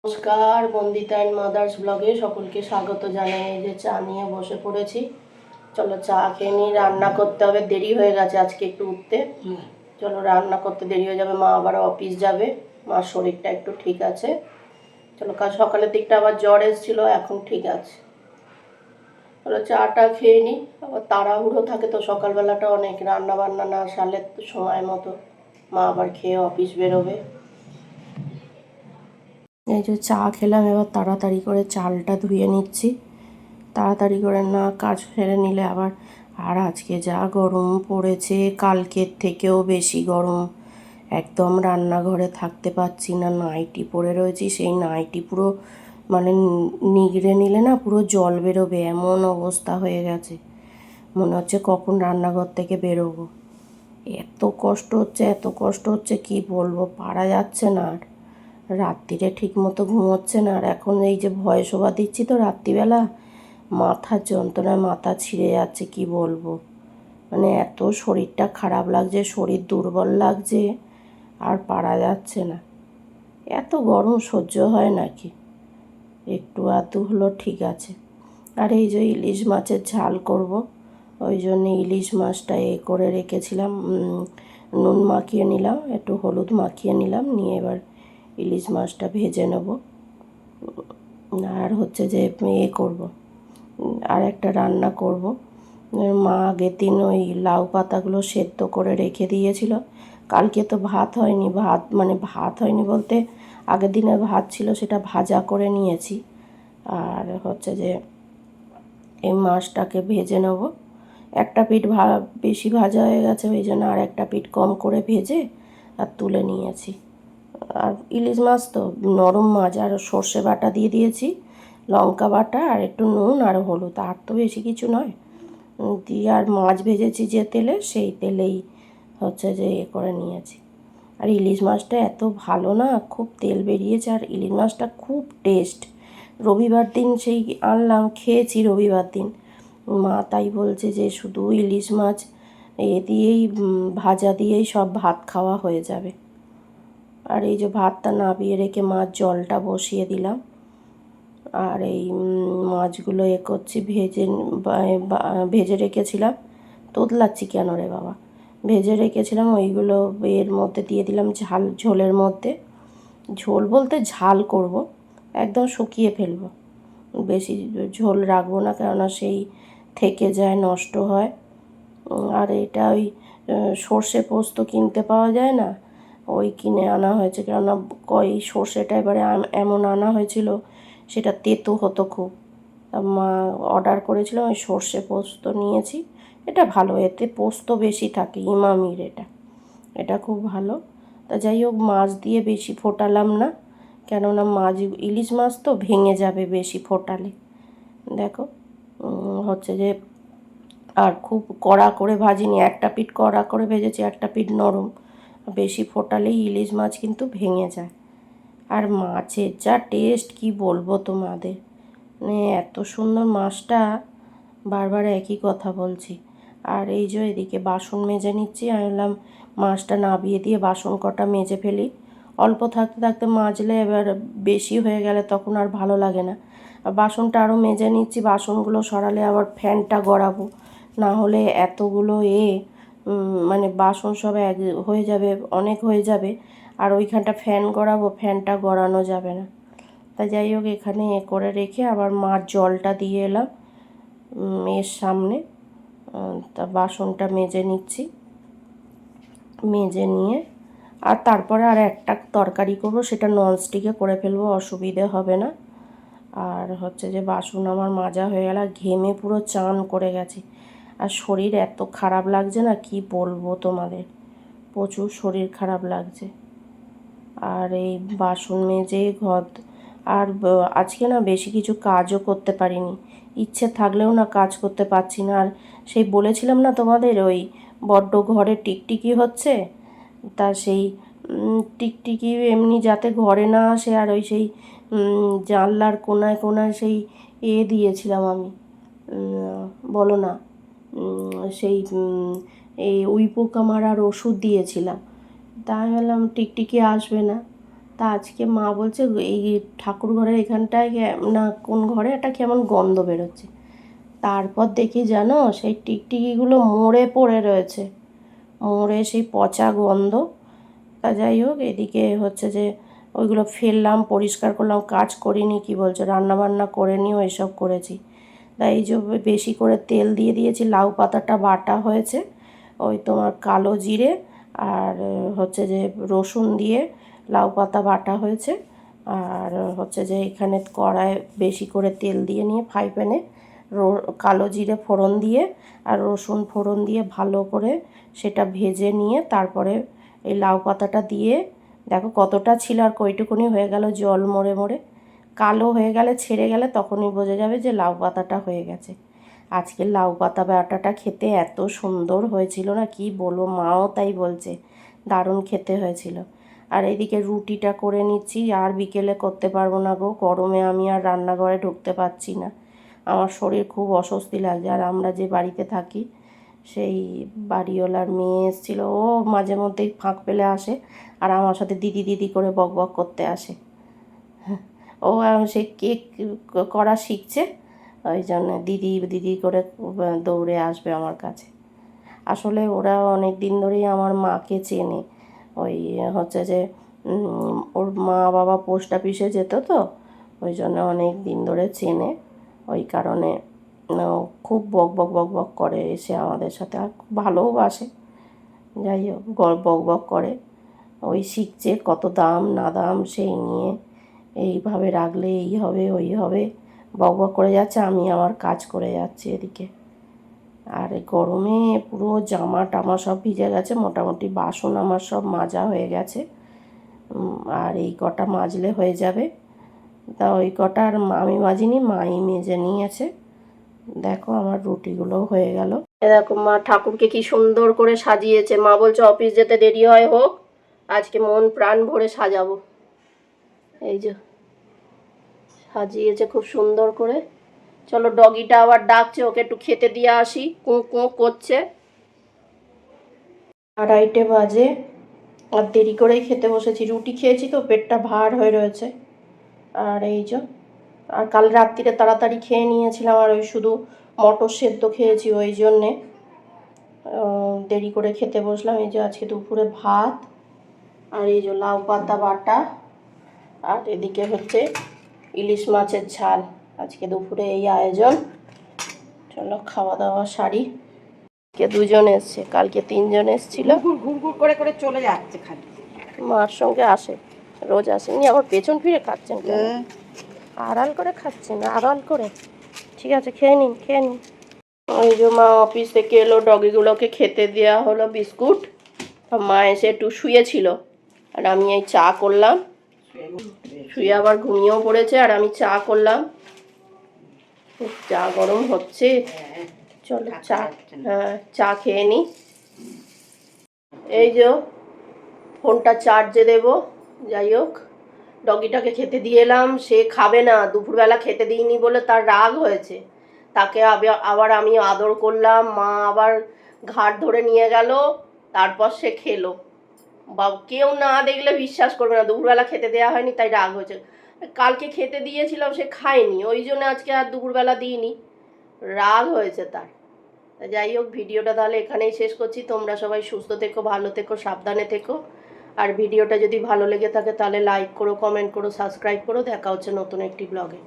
নমস্কার, Bandita and mother's ব্লগে সকলকে স্বাগত জানাই। এই যে চা নিয়ে বসে পড়েছি। চলো চা খেয়ে নিই, রান্না করতে হবে, দেরি হয়ে গেছে আজকে একটু উঠতে। চলো রান্না করতে দেরি হয়ে যাবে, মা আবার অফিস যাবে, মার শরীরটা একটু ঠিক আছে। চলো কাল সকালের দিকটা আবার জ্বর এসেছিল, এখন ঠিক আছে। চলো চাটা খেয়ে নিই, আবার তাড়াহুড়ো থাকে তো সকালবেলাটা অনেক, রান্না বান্না না সারলে সময় মতো মা আবার খেয়ে অফিস বেরোবে। এই যে চা খেলাম, এবার তাড়াতাড়ি করে চালটা ধুয়ে নিচ্ছি। তাড়াতাড়ি করে না কাজ সেরে নিলে আবার, আর আজকে যা গরম পড়েছে, কালকের থেকেও বেশি গরম। একদম রান্নাঘরে থাকতে পারছি না, নাইটি পরে রয়েছি, সেই নাইটি পুরো মানে নিগড়ে নিলে না পুরো জল বেরোবে এমন অবস্থা হয়ে গেছে। মনে হচ্ছে কখন রান্নাঘর থেকে বেরোবো। এত কষ্ট হচ্ছে, এত কষ্ট হচ্ছে কি বলবো, পারা যাচ্ছে না। আর রাত্রিরে ঠিক মতো ঘুমোচ্ছে না। আর এখন এই যে ভয় শোভা দিচ্ছি তো রাত্রিবেলা, মাথার যন্ত্রণায় মাথা ছিঁড়ে যাচ্ছে কি বলবো। মানে এত শরীরটা খারাপ লাগছে, শরীর দুর্বল লাগছে, আর পারা যাচ্ছে না। এত গরম সহ্য হয় নাকি? একটু আধটু হলো ঠিক আছে। আর এই যে ইলিশ মাছের ঝাল করব, ওই জন্য ইলিশ মাছটা করে রেখেছিলাম, নুন মাখিয়ে নিলাম, একটু হলুদ মাখিয়ে নিলাম, নিয়ে এবার ইলিশ মাছটা ভেজে নেব। আর হচ্ছে যে করব, আর একটা রান্না করব। মা আগের দিন ওই লাউ পাতাগুলো সেদ্ধ করে রেখে দিয়েছিল। কালকে তো ভাত হয়নি, ভাত হয়নি বলতে আগের দিনের ভাত ছিল, সেটা ভাজা করে নিয়েছি। আর হচ্ছে যে এই মাছটাকে ভেজে নেব। একটা পিঠ বেশি ভাজা হয়ে গেছে, ওই জন্য আর একটা পিঠ কম করে ভেজে আর তুলে নিয়েছি। আর ইলিশ মাছ তো নরম মাছ, আর সর্ষে বাটা দিয়ে দিয়েছি, লঙ্কা বাটা আর একটু নুন আর হলুদ, আর তো বেশি কিছু নয়। দিয়ে আর মাছ ভেজেছি যে তেলে, সেই তেলেই হচ্ছে যে করে নিয়েছি। আর ইলিশ মাছটা এত ভালো না, খুব তেল বেরিয়েছে, আর ইলিশ মাছটা খুব টেস্ট। রবিবার দিন সেই আনলাম, খেয়েছি রবিবার দিন। মা তাই বলছে যে শুধু ইলিশ মাছ দিয়েই ভাজা দিয়েই সব ভাত খাওয়া হয়ে যাবে। আর এই যে ভাতটা নাবিয়ে রেখে মাছ জলটা বসিয়ে দিলাম। আর এই মাছগুলো করছি, ভেজে রেখেছিলাম। তোতলাচ্ছি কেন রে বাবা, ভেজে রেখেছিলাম ওইগুলো এর মধ্যে দিয়ে দিলাম, ঝোলের মধ্যে। ঝোল বলতে ঝাল করব, একদম শুকিয়ে ফেলবো, বেশি ঝোল রাখবো না, কেননা সেই থেকে যায়, নষ্ট হয়। আর এটা ওই সর্ষে পোস্ত কিনতে পাওয়া যায় না, ওই কিনে আনা হয়েছে, কেননা সর্ষেটা এবারে এমন আনা হয়েছিল, সেটা তেতো হতো খুব। মা অর্ডার করেছিলাম, ওই সর্ষে পোস্ত নিয়েছি। এটা ভালো, এতে পোস্ত বেশি থাকে, ইমামির এটা, এটা খুব ভালো। তা যাই হোক, মাছ দিয়ে বেশি ফোটালাম না, কেননা ইলিশ মাছ তো ভেঙে যাবে বেশি ফোটালে। দেখো হচ্ছে যে, আর খুব কড়া করে ভাজিনি, একটা পিঠ কড়া করে ভেজেছি, একটা পিঠ নরম। বেশি ফোটালেই ইলিশ মাছ কিন্তু ভেঙে যায়। আর মাছের যা টেস্ট কি বলবো তোমাদের, মানে এত সুন্দর মাছটা, বারবার একই কথা বলছি। আর এই যে এদিকে বাসন মেজে নিচ্ছি, আমি বললাম মাছটা নাবিয়ে দিয়ে বাসন কটা মেজে ফেলি। অল্প থাকতে থাকতে মাজলে এবার বেশি হয়ে গেলে তখন আর ভালো লাগে না। আর বাসনটা আরও মেজে নিচ্ছি, বাসনগুলো সরালে আবার ফ্যানটা গড়াবো, না হলে এতগুলো মানে বাসন সব হয়ে যাবে, অনেক হয়ে যাবে, আর ওইখানটা ফ্যান গড়াবো, ফ্যানটা গড়ানো যাবে না। তা যাই হোক, এখানে করে রেখে আবার মার জলটা দিয়ে এলাম এর সামনে। তা বাসনটা মেজে নিচ্ছি, মেজে নিয়ে আর তারপরে আর একটা তরকারি করব, সেটা ননস্টিকে করে ফেলবো, অসুবিধে হবে না। আর হচ্ছে যে বাসন আমার মাজা হয়ে গেল, ঘেমে পুরো চান করে গেছে। আর শরীর এত খারাপ লাগছে না, কি বলবো তোমাদের, প্রচুর শরীর খারাপ লাগছে। আর এই বাসন মেজে আর আজকে না বেশি কিছু কাজও করতে পারিনি, ইচ্ছে থাকলেও না কাজ করতে পারছি না। আর সেই বলেছিলাম না তোমাদের, ওই বড্ড ঘরে টিকটিকি হচ্ছে, তা সেই টিকটিকি এমনি যাতে ঘরে না আসে, আর ওই সেই জানলার কোনায় কোনায় সেই দিয়েছিলাম আমি, বলো না, সেই এই উইপোকা মারার ওষুধ দিয়েছিলাম। তাই ভাবলাম টিকটিকি আসবে না, তা আজকে মা বলছে এই ঠাকুর ঘরের এখানটায় না কোন ঘরে একটা কেমন গন্ধ বেরোচ্ছে। তারপর দেখি জানো সেই টিকটিকিগুলো মরে পড়ে রয়েছে, মরে সেই পচা গন্ধ। তা যাই হোক, এদিকে হচ্ছে যে ওইগুলো ফেললাম, পরিষ্কার করলাম, কাজ করিনি, কি বলছো, রান্নাবান্না করে নিও এসব করেছি। তাই এই যে বেশি করে তেল দিয়ে দিয়েছি, লাউ পাতাটা বাটা হয়েছে, ওই তোমার কালো জিরে আর হচ্ছে যে রসুন দিয়ে লাউ পাতা বাটা হয়েছে। আর হচ্ছে যে এখানে কড়ায় বেশি করে তেল দিয়ে নিয়ে ফ্রাই প্যানে কালো জিরে ফোড়ন দিয়ে আর রসুন ফোড়ন দিয়ে ভালো করে সেটা ভেজে নিয়ে তারপরে এই লাউ পাতাটা দিয়ে, দেখো কতটা ছিল আর কইটুকুনি হয়ে গেল, জল মরে মরে কালো হয়ে গেলে ছেড়ে গেলে তখনই বোঝা যাবে যে লাউ পাতাটা হয়ে গেছে। আজকের লাউ পাতা বাটাটা খেতে এত সুন্দর হয়েছিল না, কি বলবো, মাও তাই বলছে, দারুণ খেতে হয়েছিল। আর এইদিকে রুটিটা করে নিচ্ছি, আর বিকেলে করতে পারবো না গো, গরমে আমি আর রান্নাঘরে ঢুকতে পারছি না, আমার শরীর খুব অস্বস্তি লাগছে। আর আমরা যে বাড়িতে থাকি সেই বাড়িওয়ালার মেয়ে এসেছিলো, ও মাঝে মধ্যেই ফাঁক পেলে আসে আর আমার সাথে দিদি দিদি করে বক বক করতে আসে। ও সে কেক করা শিখছে, ওই জন্য দিদি দিদি করে দৌড়ে আসবে আমার কাছে। আসলে ওরা অনেক দিন ধরেই আমার মাকে চেনে, ওই হচ্ছে যে ওর মা বাবা পোস্ট অফিসে যেত তো, ওই জন্য অনেক দিন ধরে চেনে, ওই কারণে খুব বক বক বক বক করে এসে আমাদের সাথে, আর খুব ভালোবাসে। যাই হোক, বক বক করে, ওই শিখছে কত দাম না দাম সেই নিয়ে, এইভাবে রাখলে এই হবে ওই হবে, বক বক করে যাচ্ছে, আমি আমার কাজ করে যাচ্ছি এদিকে। আর গরমে পুরো জামা টামা সব ভিজে গেছে, মোটামুটি বাসন আমার সব মাজা হয়ে গেছে, আর এই কটা মাজলে হয়ে যাবে। তা ওই কটা আর আমি মাজিনি, মাই মেজে নিয়েছে। দেখো আমার রুটিগুলোও হয়ে গেল। দেখো মা ঠাকুরকে কি সুন্দর করে সাজিয়েছে, মা বলছে অফিস যেতে দেরি হয় হোক, আজকে মন প্রাণ ভরে সাজাবো। এই যে সাজিয়েছে খুব সুন্দর করে। চলো, ডগিটা আবার ডাকছে, ওকে একটু খেতে দিয়ে আসি, কুঁ কুঁ করছে। 2:30 বাজে, আর দেরি করেই খেতে বসেছি, রুটি খেয়েছি তো পেটটা ভার হয়ে রয়েছে। আর এই যে, আর কাল রাত্রিরে তাড়াতাড়ি খেয়ে নিয়েছিলাম, আর ওই শুধু মটর সেদ্ধ খেয়েছি, ওই জন্যে দেরি করে খেতে বসলাম। এই যে আজকে দুপুরে ভাত, আর এই যে লাউ পাতা বাটা, আর এদিকে হচ্ছে ইলিশ মাছের ঝাল। আজকে দুপুরে এই আয়োজন। চলো খাওয়া দাওয়া সারি। আজকে 2 জন এসছে, কালকে 3 জন এসছিল। ঘুরঘুর করে করে চলে যাচ্ছে খালি, মার সঙ্গে আসে, রোজ আসেনি, আবার পেছন ফিরে খাচ্ছেন, আড়াল করে খাচ্ছেন, আড়াল করে। ঠিক আছে, খেয়ে নিন খেয়ে নিন। ওই যে মা অফিস থেকে এলো, ডগিগুলোকে খেতে দেওয়া হলো বিস্কুট, মা এসে একটু শুয়েছিল, আর আমি এই চা করলাম, শুয়ে আবার ঘুমিয়েও পড়েছে, আর আমি চা করলাম, চা গরম হচ্ছে। চলো চা, হ্যাঁ চা খেয়ে নিই। এই যে ফোনটা চার্জে দেব। যাই হোক, ডগিটাকে খেতে দিয়ে এলাম, সে খাবে না, দুপুরবেলা খেতে দিইনি বলে তার রাগ হয়েছে, তাকে আবার আমি আদর করলাম, মা আবার ঘাট ধরে নিয়ে গেল, তারপর সে খেলো। বা কেউ না দেখলে বিশ্বাস করবে না, দুপুরবেলা খেতে দেওয়া হয়নি তাই রাগ হয়েছে। কালকে খেতে দিয়েছিলাম, সে খায়নি, ওই জন্য আজকে আর দুপুরবেলা দিইনি, রাগ হয়েছে তার। যাই হোক, ভিডিওটা তাহলে এখানেই শেষ করছি। তোমরা সবাই সুস্থ থেকো, ভালো থেকো, সাবধানে থেকো। আর ভিডিওটা যদি ভালো লেগে থাকে তাহলে লাইক করো, কমেন্ট করো, সাবস্ক্রাইব করো। দেখা হচ্ছে নতুন একটি ব্লগে।